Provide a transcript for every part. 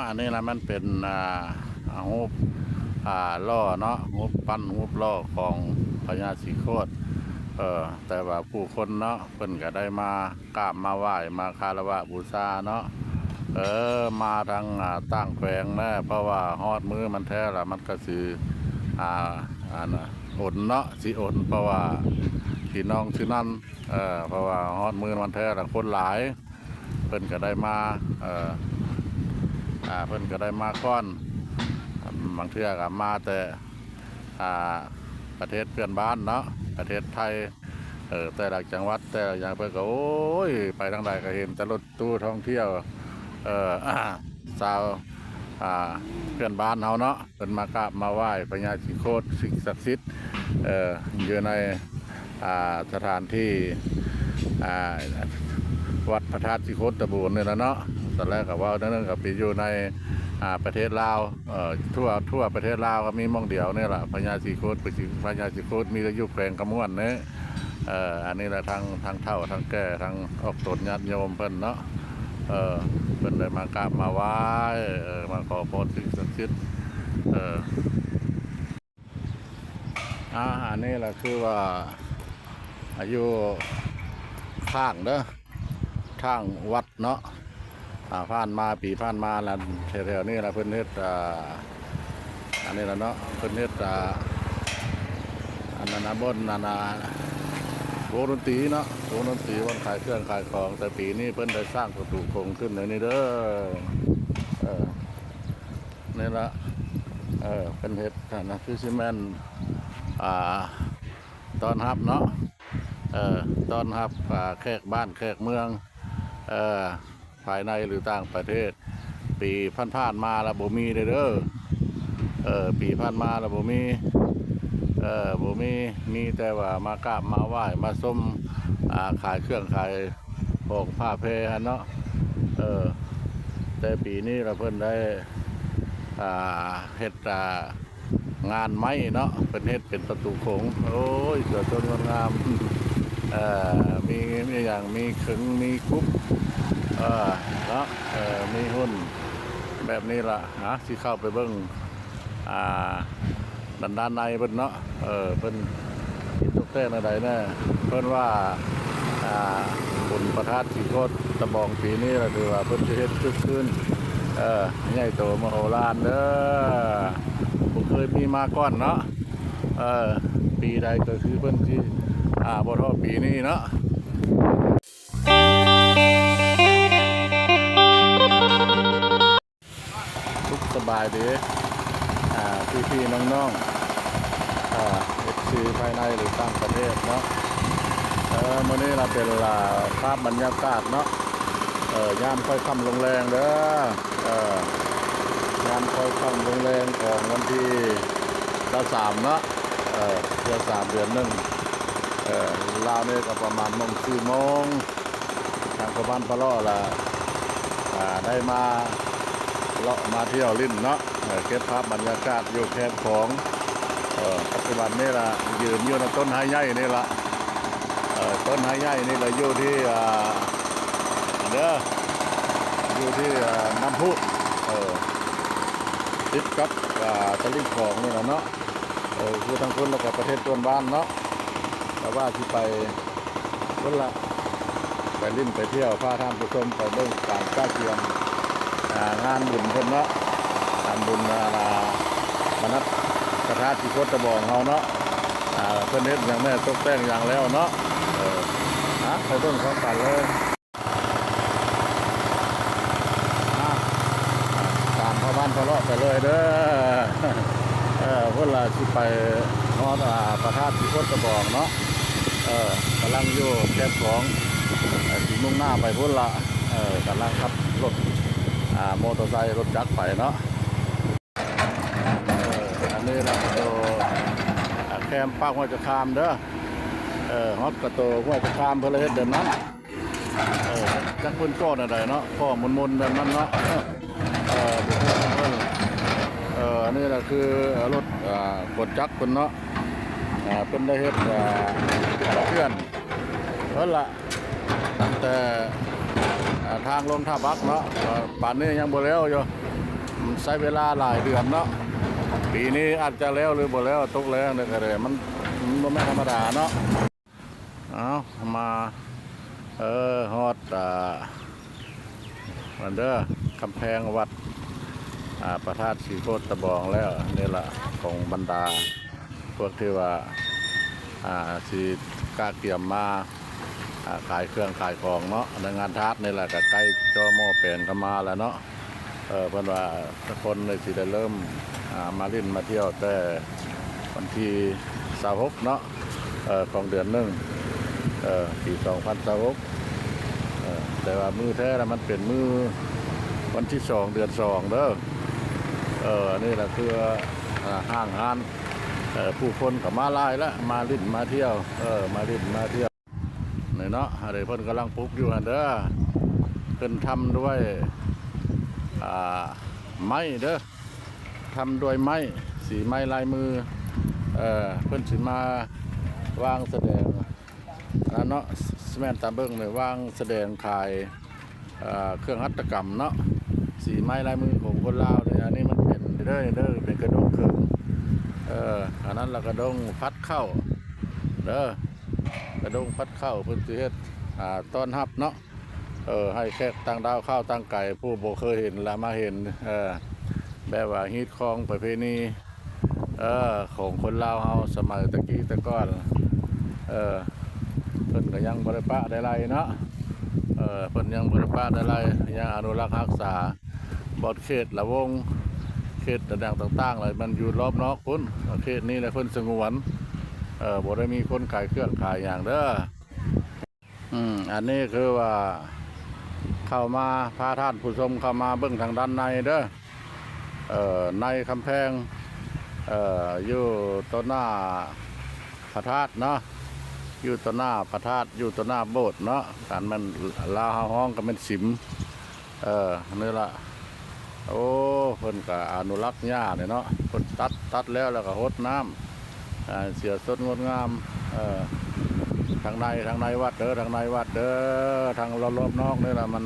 อันนี้นะมันเป็นหูปล่อเนาะหูปปั้นหูปล่อของพญาศรีโคตรแต่ว่าผู้คนเนาะเพิ่นก็ได้มากราบมาไหว้มาคารวะบูชาเนาะมาทางตั้งแขวงนะเพราะว่าฮอดมือมันแท้ละมันก็สิอ่าอดเนาะสิอดเพราะว่าพี่น้องชื่อนั้นเพราะว่าฮอดมือมันแท้ละคนหลายเพิ่นก็ได้มาเพิ่นก็ได้มาก้อนบางเทื่อก็มาแต่ประเทศเพื่อนบ้านเนาะประเทศไทยแต่ละจังหวัดแต่ละอย่างเพิ่นก็โอ้ยไปทางใดก็เห็นแต่รถตู้ท่องเที่ยวชาวเพื่อนบ้านเฮาเนาะเพิ่นมากราบมาไหว้พญาศรีโคตรสิ่งศักดิ์สิทธิ์อยู่ในสถานที่วัดพระธาตุศรีโคตรบูรณ์นี่แหละเนาะตอนแรกก็ว่านั่นก็ไปอยู่ในประเทศลาวทั่วประเทศลาวก็มีหม้องเดียวนี่แหละพญาศรีโคตรพญาศรีโคตรมีอายุแขวงกำมวนเนี่ยอันนี้แหละทางเฒ่าทางแก่ทางออกตนญาติโยมเพิ่นเนาะเพิ่นได้มากราบมาไหว้มาขอพรสิ่งศักดิ์สิทธิ์อันนี้แหละคือว่าอายุข้างเด้อทางวัดเนาะผ่านมาปีผ่านมาแล้วแถวๆนี้แหละเพิ่นเฮ็ดอันนี้แหละเนาะเพิ่นเฮ็ดอันนั้นบนนั่นวงดนตรีเนาะวงดนตรีวันขายเครื่องขายของแต่ปีนี้เพิ่นได้สร้างประตูโค้งขึ้นในนี้เด้อนี่ละเป็นเฮ็ดนะคือซีเมนต์ตอนรับเนาะตอนรับแขกบ้านแขกเมืองภายในหรือต่างประเทศปีผ่านมาแล้วบ่มีเด้อปีผ่านมาแล้วบ่มีแต่ว่ามากราบมาไหว้มาส้มขายเครื่องขายของผ้าเพเนาะแต่ปีนี้เราเพิ่นได้เฮ็ดงานไม้เนาะเป็นเฮ็ดเป็นประตูโขงโอ้ยสวยสดงดงามมีอย่างมีขึงมีคุบเนาะมีหุ่นแบบนี้ล่ะสิเข้าไปเบิ่งด้านในเพิ่นเนาะเพิ่นตกแต่งอะไรแน่เพิ่นว่าบุญประทัดศรีโคตรตะบองปีนี้เราถือว่าเพิ่นจะเฮ็ดคึกคืนใหญ่โตมโหฬารเด้อผมเคยมีมาก่อนเนาะปีใดก็คือเพิ่นที่บ่เท่าปีนี้เนาะทุกสบายดีพี่น้องFC ภายในหรือต่างประเทศเนาะมื้อนี้เราเป็นภาพบรรยากาศเนาะยามค่อยค่ำลงแรงเด้อยามค่อยค่ำลงแรงของวันที่3เนาะเดือน3เดือน1ลาวนี่ก็ประมาณ4 โมงทางประมาณพะเลาะละได้มาเลาะมาเที่ยวลิ้นเนาะเก็บภาพบรรยากาศอยู่แคมป์ของปัจจุบันนี่ละยืนอยู่ในต้นไฮใหญ่นี่ละต้นไฮใหญ่นี่ละอยู่ที่อยู่ที่น้ำพุติดกับตะลิ่งของนี่แหละเนาะคือทางคนแล้วก็ประเทศต้นบ้านเนาะแต่ว่าที่ไปคนละไปลิ้นไปเที่ยวพาท่านผู้ชมไปเบิ่งการก้าเกียมงานบุญเพิ่นเนาะงานบุญมนัสพระธาตุศรีโคตรตะบองเฮาเนาะเพิ่นเฮ็ดอย่างแม่ตกแต่งอย่างแล้วเนาะไปเบิ่งพร้อมกันเลยตามพ่อบ้านพ่อเลาะไปเลยเด้อเพิ่นละสิไปฮอดพระธาตุศรีโคตรตะบองเนาะกำลังอยู่แคมป์ของสิมุ่งหน้าไปพุ่นละกำลังขับรถมอเตอร์ไซค์รถจักรไปเนาะอันนี้เราแคมป์ปากหัวจะคามเด้อฮอตกระโตหัวจะคามเพื่อเฮ็ดเดินนั้นจักรพื้นก้อนอะไรเนาะก้อนมุนๆแบบนั้นเนาะอันนี้แหละคือรถกดจักรเป็นเนาะเป็นได้เฮ็ดเพื่อนเพิ่นละตั้งแต่ ทางลงท่าบักเนาะป่านนี้ยังบ่แล้วอยู่มันใช้เวลาหลายเดือนเนาะปีนี้อาจจะแล้วหรือบ่แล้วตกแล้วนี่ก็เลยมันบ่แม่นธรรมดาเนาะเอามาฮอดวันเด้อกำแพงวัดพระธาตุศรีโคตรตะบองแล้วนี่แหละของบรรดาพวกที่ว่าสีกาเกี่ยมมาขายเครื่องขายของเนาะในงานทาสนี่แหละก็ใกล้จอหม้อเป็นเข้ามาแล้วเนาะเพิ่นว่าทุกคนเลยสิได้เริ่มมาเล่นมาเที่ยวแต่วันที่26เนาะของเดือนหนึ่งปี2026แต่ว่ามือแท้แล้วมันเป็นมือวันที่2เดือน2เด้อนี่แหละคือห้างร้านผู้คนกับมาลายแล้วมาลิ้นมาเที่ยวมาลิ้นมาเที่ยวนี่เนาะอะไรเพิ่นกำลังปลูกอยู่เด้อเพิ่นทำด้วยไม้เด้อทำด้วยไม้สีไม้ลายมือเพิ่นสิมาวางแสดงเนาะสแมนตาเบิ้งเลยวางแสดงขายเครื่องหัตถกรรมเนาะสีไม้ลายมือของคนลาวเนี่ยอันนี้มันเป็นเด้อเป็นกระดงเครื่องอันนั้นเรากระดงพัดเข้าเด้อกระดงพัดเข้าเพื่อที่เฮ็ดต้อนรับเนาะให้แขกต่างดาวเข้าต่างไก่ผู้บ่เคยเห็นแล้วมาเห็นแบบว่าฮีตคองประเพณีของคนลาวเฮาสมัยตะกี้ตะก้อนเพิ่นก็ยังบ่ได้ปะได้ไรเนาะเพิ่นยังบ่ได้ปะได้ไรยังอนุรักษ์รักษาบทเขตละวงเขตต่างๆเลยมันอยู่รอบนอกคุณเขตนี้แหละเพิ่นสงวนบ่ได้มีคนขายเครื่องขายอย่างเด้ออันนี้คือว่าเข้ามาพาท่านผู้ชมเข้ามาเบิ่งทางด้านในเด้อในกำแพงอยู่ต้นหน้าพระธาตุเนาะอยู่ต้นหน้าพระธาตุอยู่ต้นหน้าโบสถ์เนาะการมันลาวห้องก็เป็นสิมนี่ละโอ้เพิ่นก็อนุรักษ์หญ้าเนี่ยเนาะเพิ่นตัดแล้วก็รดน้ำเสียสดงดงามทางในวัดเด้อทางในวัดเด้อทางรอบนอกนี่แหละมัน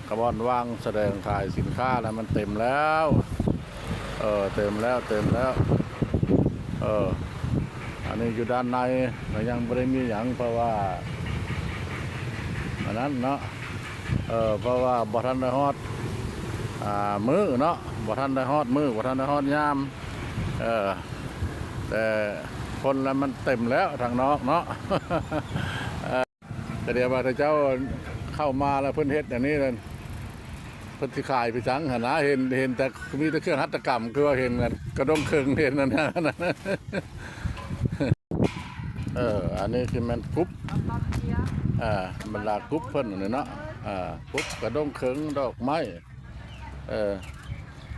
กระบอนว่างแสดงขายสินค้าแล้วมันเต็มแล้วเต็มแล้วอันนี้อยู่ด้านในยังไม่ได้มีอย่างเพราะว่าอันนั้นเนาะเพราะว่าบ่ทันได้ฮอดมื้อเนาะบ่ทันได้ฮอดมื้อบ่ทันได้ฮอดยามแต่คนแล้วมันเต็มแล้วทางนอกเนาะแต่เดี๋ยวว่าถ้าเจ้าเข้ามาแล้วเพิ่นเฮ็ดอย่างนี้เลยเพิ่นสิขายไปจังหั่นนะเห็นแต่มีแต่เครื่องหัตถกรรมคือว่าเห็นกันกระดงเครื่องเห็นนั่นนะอันนี้คือมันกรุ๊ปบรรดากรุ๊ปเพิ่นนี่เนาะกรุ๊ปกระดงเครื่องดอกไม้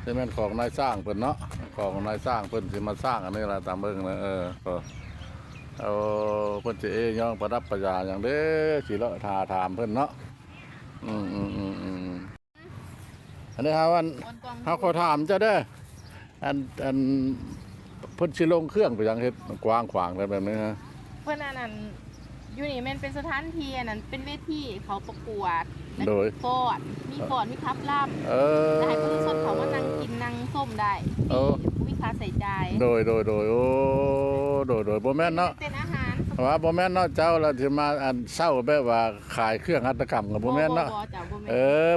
ที่มันของนายสร้างเพิ่นเนาะของนายสร้างเพิ่นสิมาสร้างอันนี้ล่ะตามเบิ่งนะเอาเพิ่นสิย่องประดับประดาอย่างเด้อสิเลาะถามเพิ่นเนาะอันนี้ครับวันเขาขอถามเจ้าเด้ออันเพิ่นสิลงเครื่องไปยังเฮ็ดกว้างขวางแบบนี้ฮะเพิ่นอันนั้นอยู่นี่มันเป็นสถานที่อันนั้นเป็นเวทีเขาประกวดโดยฟอนมีคับล่ำได้ให้ผู้ชมเขาว่านั่งกินนั่งส้มได้มีค่าใส่ใจโดยโอ้โดยบ่แม่นเนาะเป็นอาหารว่าบ่แม่นเนาะเจ้าเราสิมาอันเช้าแบบว่าขายเครื่องหัตถกรรมกับบ่แม่นเนาะ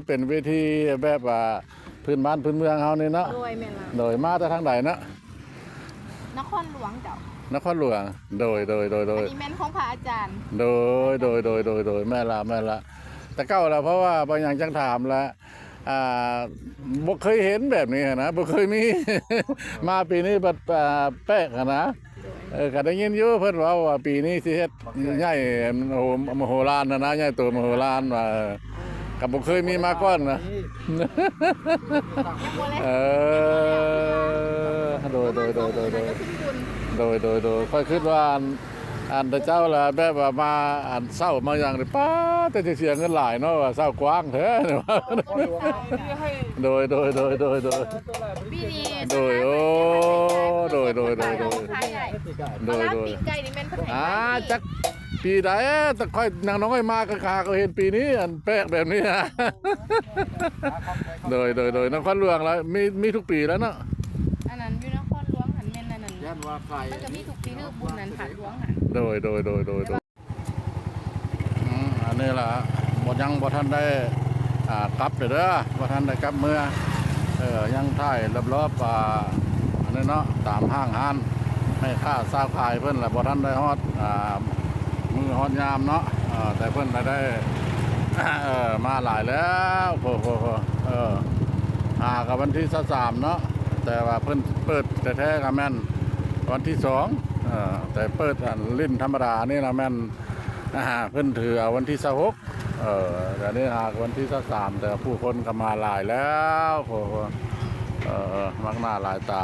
เป็นเวทีแบบว่าพื้นบ้านพื้นเมืองเฮานี่เนาะโดยมาแต่ทางใดเนาะนครหลวงเจ้านครหลวงโดยอันนี้แม่นของพระอาจารย์โดยแม่ละแต่เก้าแล้วเพราะว่าบางอย่างจังถามแล้วบ่เคยเห็นแบบนี้นะบ่เคยมี มาปีนี้บัดแป๊กนะก็ได้ยินอยู่เพิ่นว่าปีนี้สิเฮ็ดใหญ่มโหฬารนะใหญ่ตัวมโหฬารว่าก็บ่เคยมีมาก่อนนะโดยค่อยคิดว่า อันแต่เจ้าละแบบว่ามาอันเศร้ามาอย่างนี้ป้าแต่จะเสียเงินหลายเนาะว่าเศร้ากว้างแท้เนี่ยว่าโดย ปีนี้ โดยโอ้โดย โดยขายใหญ่ โดย ปีไก่นี่แม่นเพิ่นให้ จักปีใดแต่ค่อยนางน้อยมาก็ขาก็เห็นปีนี้อันแปลกแบบนี้ฮะโดยนครหลวงแล้วมีทุกปีแล้วเนาะ อันนั้นอยู่นครหลวงหันแม่นอันนั้น ย่านว่าใคร มันก็มีทุกปีคือบุญนั้นผัดหลวงหัน โดยอันนี้ล่ะบ่ยังบ่ทันได้กลับเด้อบ่ทันได้กลับเมื่อยังถ่ายรอบอันนี้เนาะตามห้างห้านให้ค่าซาวขายเพิ่นล่ะบ่ทันได้ฮอดมือฮอดยามเนาะแต่เพิ่นได้ มาหลายแล้วโอ้โหกับวันที่23เนาะแต่ว่าเพิ่นเปิดแท้ๆก็แม่นวันที่2แต่เปิดอันลิ้นธรรมดานี่นะแม่นเพิ่นถือเอาวันที่26แต่นี่หากวันที่23แต่ผู้คนก็มาหลายแล้วโอ้โหมักหน้าหลายตา